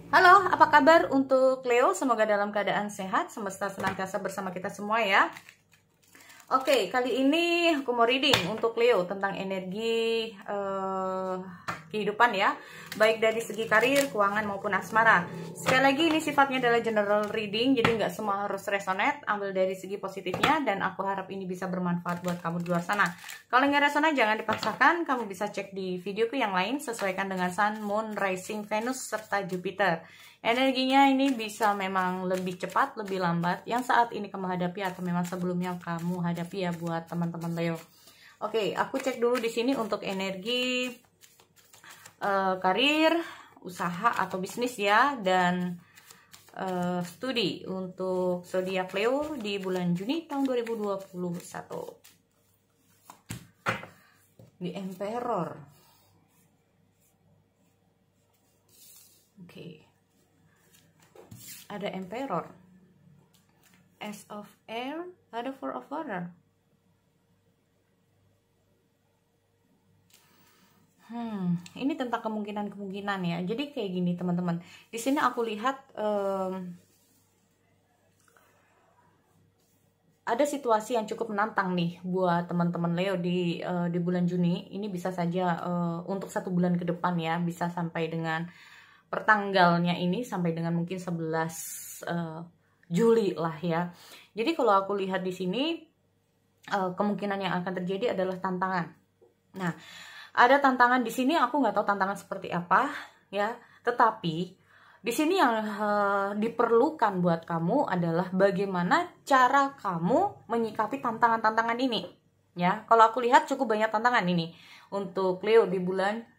Halo, apa kabar untuk Leo? Semoga dalam keadaan sehat, semesta senantiasa bersama kita semua ya. Oke, kali ini aku mau reading untuk Leo tentang energi kehidupan ya, baik dari segi karir, keuangan maupun asmara. Sekali lagi ini sifatnya adalah general reading, jadi nggak semua harus resonate, ambil dari segi positifnya, dan aku harap ini bisa bermanfaat buat kamu di luar sana. Kalau nggak resonate jangan dipaksakan, kamu bisa cek di videoku yang lain, sesuaikan dengan Sun, Moon, Rising, Venus, serta Jupiter. Energinya ini bisa memang lebih cepat, lebih lambat yang saat ini kamu hadapi atau memang sebelumnya kamu hadapi ya buat teman-teman Leo. Oke, aku cek dulu di sini untuk energi karir, usaha atau bisnis ya, dan studi untuk zodiak Leo di bulan Juni tahun 2021. Di Emperor. Oke. Ada Emperor, Ace of Air, ada Four of Water. Ini tentang kemungkinan ya. Jadi kayak gini teman-teman. Di sini aku lihat ada situasi yang cukup menantang nih buat teman-teman Leo di bulan Juni. Ini bisa saja untuk 1 bulan ke depan ya, bisa sampai dengan pertanggalnya ini sampai dengan mungkin 11 Juli lah ya. Jadi kalau aku lihat di sini kemungkinan yang akan terjadi adalah tantangan. Nah, ada tantangan di sini, aku nggak tahu tantangan seperti apa ya. Tetapi di sini yang diperlukan buat kamu adalah bagaimana cara kamu menyikapi tantangan-tantangan ini ya. Kalau aku lihat cukup banyak tantangan ini untuk Leo di bulan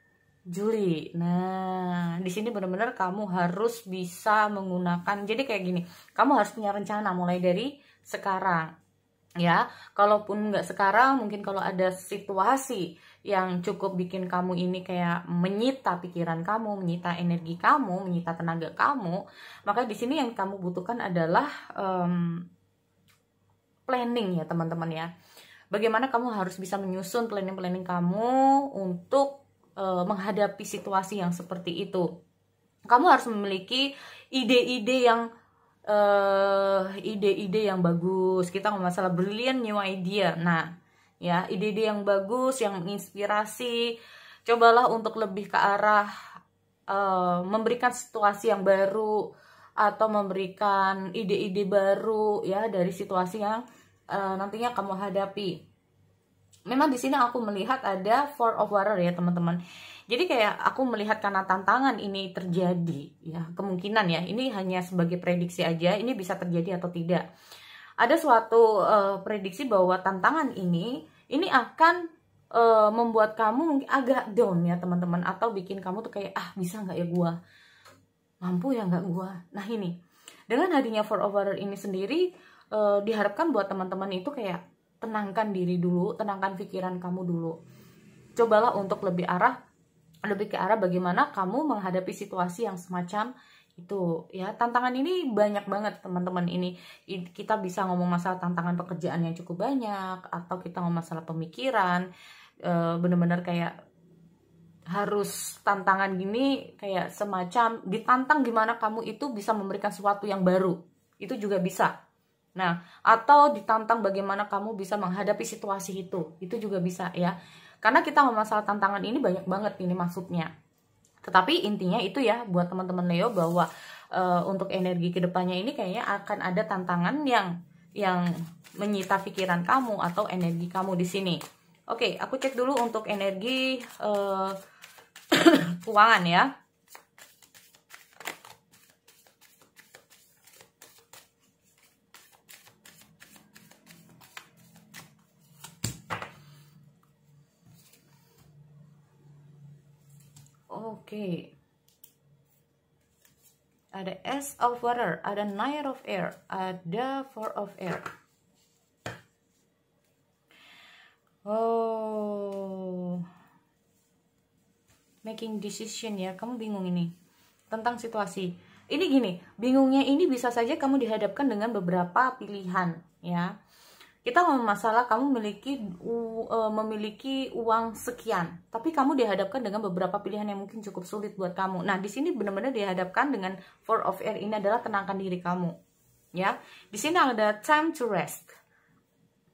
Juli. Nah, di sini benar-benar kamu harus bisa menggunakan. Jadi kayak gini, kamu harus punya rencana mulai dari sekarang, ya. Kalaupun nggak sekarang, mungkin kalau ada situasi yang cukup bikin kamu ini kayak menyita pikiran kamu, menyita energi kamu, menyita tenaga kamu, maka di sini yang kamu butuhkan adalah planning ya teman-teman ya. Bagaimana kamu harus bisa menyusun planning-planning kamu untuk menghadapi situasi yang seperti itu. Kamu harus memiliki ide-ide yang bagus. Kita ngomong masalah brilliant new idea. Nah, ya, ide-ide yang bagus, yang menginspirasi. Cobalah untuk lebih ke arah memberikan situasi yang baru atau memberikan ide-ide baru ya dari situasi yang nantinya kamu hadapi. Memang di sini aku melihat ada Four of Water ya teman-teman. Jadi kayak aku melihat karena tantangan ini terjadi ya, kemungkinan ya, ini hanya sebagai prediksi aja, ini bisa terjadi atau tidak. Ada suatu prediksi bahwa tantangan ini akan membuat kamu mungkin agak down ya teman-teman, atau bikin kamu tuh kayak bisa nggak ya gua, mampu ya nggak gua. Nah ini dengan hadirnya Four of Water ini sendiri diharapkan buat teman-teman itu kayak tenangkan diri dulu, tenangkan pikiran kamu dulu. Cobalah untuk lebih ke arah bagaimana kamu menghadapi situasi yang semacam itu ya. Tantangan ini banyak banget teman-teman. Ini kita bisa ngomong masalah tantangan pekerjaan yang cukup banyak, atau kita ngomong masalah pemikiran, bener-bener kayak harus tantangan gini, kayak semacam ditantang gimana kamu itu bisa memberikan sesuatu yang baru, itu juga bisa. Nah, atau ditantang bagaimana kamu bisa menghadapi situasi itu juga bisa ya. Karena kita ngomong masalah tantangan ini banyak banget ini maksudnya. Tetapi intinya itu ya buat teman-teman Leo, bahwa untuk energi kedepannya ini kayaknya akan ada tantangan yang menyita pikiran kamu atau energi kamu di sini. Oke, aku cek dulu untuk energi keuangan ya. Oke. Ada Ace of Water, ada Knight of Air, ada Four of Air. Oh. Making decision ya, kamu bingung ini tentang situasi. Ini gini, bingungnya ini bisa saja kamu dihadapkan dengan beberapa pilihan ya. Kita ngomong masalah kamu memiliki uang sekian, tapi kamu dihadapkan dengan beberapa pilihan yang mungkin cukup sulit buat kamu. Nah, di sini benar-benar dihadapkan dengan Four of Air. Ini adalah tenangkan diri kamu. Ya, di sini ada time to rest.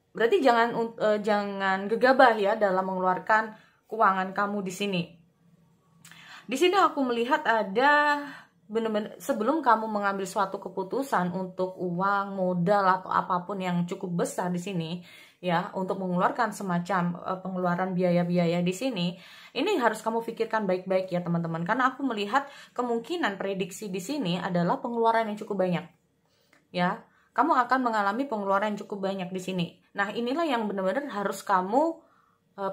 Berarti jangan gegabah ya dalam mengeluarkan keuangan kamu di sini. Di sini aku melihat ada benar-benar sebelum kamu mengambil suatu keputusan untuk uang, modal atau apapun yang cukup besar di sini ya, untuk mengeluarkan semacam pengeluaran biaya-biaya di sini, ini harus kamu pikirkan baik-baik ya teman-teman, karena aku melihat kemungkinan prediksi di sini adalah pengeluaran yang cukup banyak. Ya, kamu akan mengalami pengeluaran yang cukup banyak di sini. Nah, inilah yang benar-benar harus kamu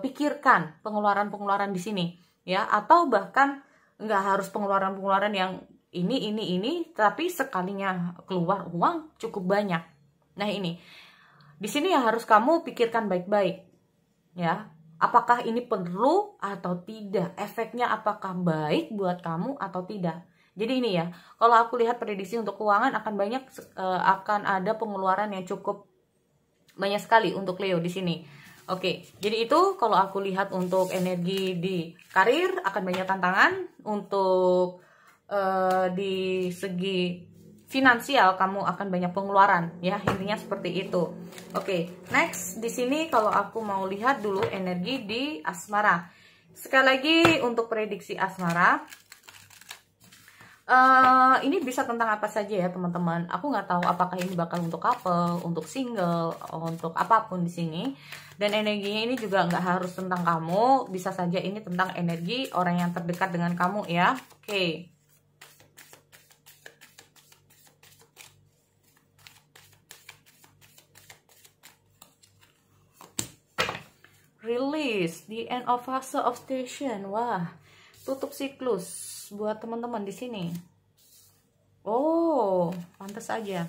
pikirkan, pengeluaran-pengeluaran di sini ya, atau bahkan nggak harus pengeluaran-pengeluaran yang ini, tapi sekalinya keluar uang cukup banyak. Nah, ini di sini yang harus kamu pikirkan baik-baik ya, apakah ini perlu atau tidak, efeknya apakah baik buat kamu atau tidak. Jadi ini ya, kalau aku lihat prediksi untuk keuangan akan ada pengeluaran yang cukup banyak sekali untuk Leo di sini. Oke, jadi itu kalau aku lihat untuk energi di karir akan banyak tantangan, untuk di segi finansial kamu akan banyak pengeluaran ya, intinya seperti itu. Oke, next di sini kalau aku mau lihat dulu energi di asmara. Sekali lagi untuk prediksi asmara, ini bisa tentang apa saja ya teman-teman. Aku nggak tahu apakah ini bakal untuk couple, untuk single, untuk apapun di sini. Dan energinya ini juga nggak harus tentang kamu, bisa saja ini tentang energi orang yang terdekat dengan kamu ya. Oke. Release, the end of fase of station. Wah, tutup siklus buat teman-teman di sini. Oh, pantas aja.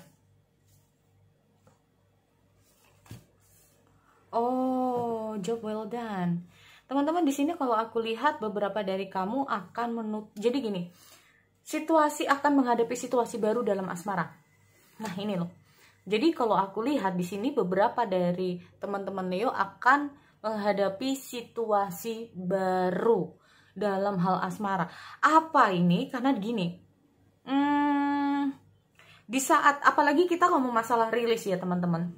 Oh, job well done. Teman-teman di sini kalau aku lihat beberapa dari kamu akan jadi gini. Situasi akan menghadapi situasi baru dalam asmara. Nah, ini loh. Jadi kalau aku lihat di sini beberapa dari teman-teman Leo akan menghadapi situasi baru dalam hal asmara. Apa ini? Karena gini, di saat apalagi kita ngomong masalah rilis ya teman-teman.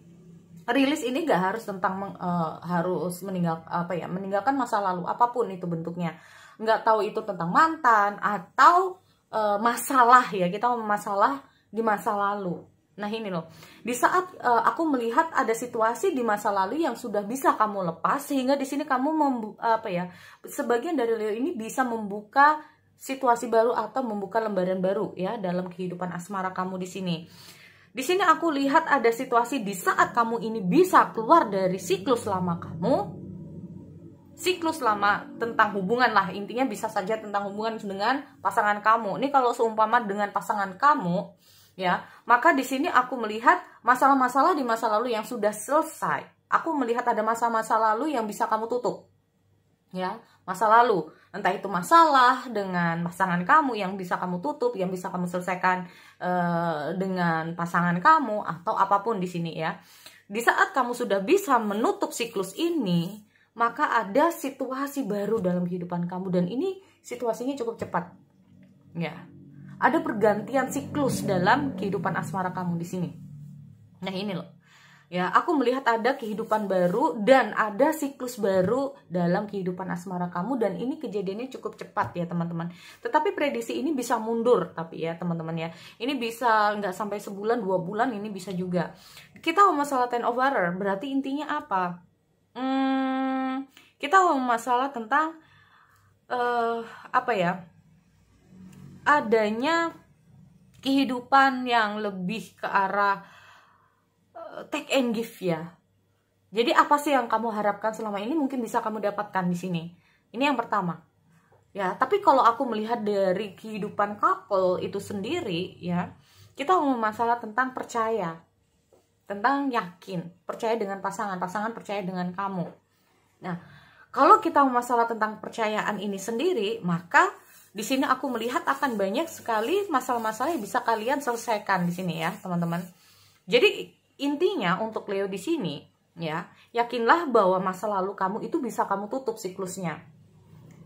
Rilis ini gak harus tentang harus meninggalkan masa lalu apapun itu bentuknya. Nggak tahu itu tentang mantan atau masalah ya, kita ngomong masalah di masa lalu. Nah, ini loh, di saat aku melihat ada situasi di masa lalu yang sudah bisa kamu lepas, sehingga di sini kamu sebagian dari Leo ini bisa membuka situasi baru atau membuka lembaran baru ya dalam kehidupan asmara kamu di sini. Di sini aku lihat ada situasi di saat kamu ini bisa keluar dari siklus lama kamu, siklus lama tentang hubungan lah, intinya bisa saja tentang hubungan dengan pasangan kamu. Ini kalau seumpama dengan pasangan kamu ya, maka di sini aku melihat masalah-masalah di masa lalu yang sudah selesai. Aku melihat ada masa-masa lalu yang bisa kamu tutup. Ya, masa lalu, entah itu masalah dengan pasangan kamu yang bisa kamu tutup, yang bisa kamu selesaikan dengan pasangan kamu atau apapun di sini ya. Di saat kamu sudah bisa menutup siklus ini, maka ada situasi baru dalam kehidupan kamu dan ini situasinya cukup cepat. Ya. Ada pergantian siklus dalam kehidupan asmara kamu di sini. Nah, ini loh. Ya, aku melihat ada kehidupan baru dan ada siklus baru dalam kehidupan asmara kamu dan ini kejadiannya cukup cepat ya, teman-teman. Tetapi prediksi ini bisa mundur tapi ya, teman-teman ya. Ini bisa nggak sampai sebulan, 2 bulan, ini bisa juga. Kita ngomong masalah Ten of Water, berarti intinya apa? Kita ngomong masalah tentang adanya kehidupan yang lebih ke arah take and give ya. Jadi apa sih yang kamu harapkan selama ini mungkin bisa kamu dapatkan di sini. Ini yang pertama. Ya, tapi kalau aku melihat dari kehidupan couple itu sendiri ya, kita ngomong masalah tentang percaya. Tentang yakin, percaya dengan pasangan, pasangan percaya dengan kamu. Nah, kalau kita ngomong masalah tentang percayaan ini sendiri, maka di sini aku melihat akan banyak sekali masalah-masalah yang bisa kalian selesaikan di sini ya, teman-teman. Jadi intinya untuk Leo di sini, Ya, yakinlah bahwa masa lalu kamu itu bisa kamu tutup siklusnya.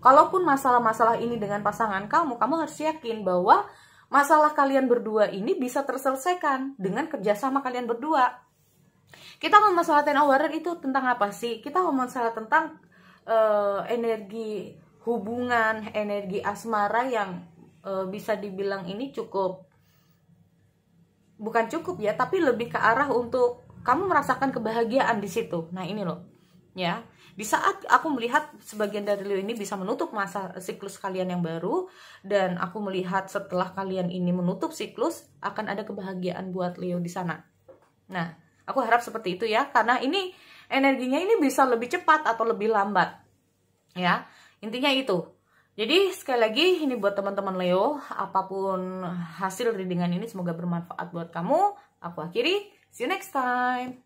Kalaupun masalah-masalah ini dengan pasangan kamu harus yakin bahwa masalah kalian berdua ini bisa terselesaikan dengan kerjasama kalian berdua. Kita ngomong masalah 10 hour itu tentang apa sih? Kita ngomong masalah tentang energi hubungan, energi asmara yang bisa dibilang ini bukan cukup ya, tapi lebih ke arah untuk kamu merasakan kebahagiaan di situ. Nah ini loh, ya. Di saat aku melihat sebagian dari Leo ini bisa menutup masa siklus kalian yang baru, dan aku melihat setelah kalian ini menutup siklus akan ada kebahagiaan buat Leo di sana. Nah, aku harap seperti itu ya, karena ini energinya ini bisa lebih cepat atau lebih lambat. Ya, intinya itu. Jadi sekali lagi ini buat teman-teman Leo, apapun hasil readingan ini semoga bermanfaat buat kamu. Aku akhiri, see you next time.